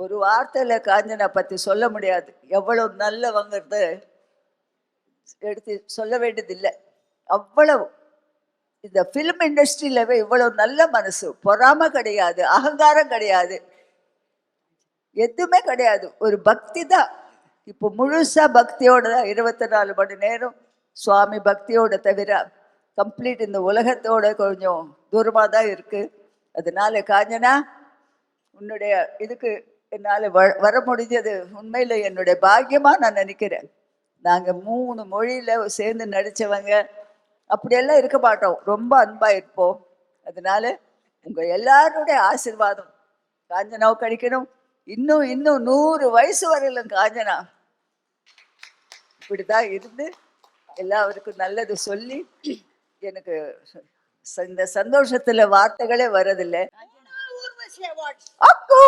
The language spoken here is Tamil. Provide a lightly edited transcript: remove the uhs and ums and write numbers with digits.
ஒரு வார்த்தையில காஞ்சனா பத்தி சொல்ல முடியாது. எவ்வளவு நல்லவங்கிறத எடுத்து சொல்ல வேண்டியதில்லை. அவ்வளவு இந்த பிலிம் இண்டஸ்ட்ரியிலவே இவ்வளவு நல்ல மனசு, பொறாம கிடையாது, அகங்காரம் கிடையாது, எதுவுமே கிடையாது. ஒரு பக்தி தான். இப்போ முழுசா பக்தியோட தான் 24 மணி நேரம் சுவாமி பக்தியோட தவிர கம்ப்ளீட் இந்த உலகத்தோட கொஞ்சம் தூரமாக தான் இருக்கு. அதனால காஞ்சனா, உன்னுடைய இதுக்கு என்னால் வர முடிஞ்சது உண்மையில் என்னுடைய பாக்கியமா நான் நினைக்கிறேன். நாங்கள் 3 மொழியில சேர்ந்து நடித்தவங்க அப்படியெல்லாம் இருக்க மாட்டோம், ரொம்ப அன்பா இருப்போம். அதனால உங்க எல்லாருடைய ஆசீர்வாதம் காஞ்சனாவுக்கு கிடைக்கணும். இன்னும் இன்னும் 100 வயசு வரையிலும் காஞ்சனா இப்படிதான் இருந்து எல்லாருக்கும் நல்லது சொல்லி எனக்கு இந்த சந்தோஷத்துல வார்த்தைகளே வரதில்லை. அக்கு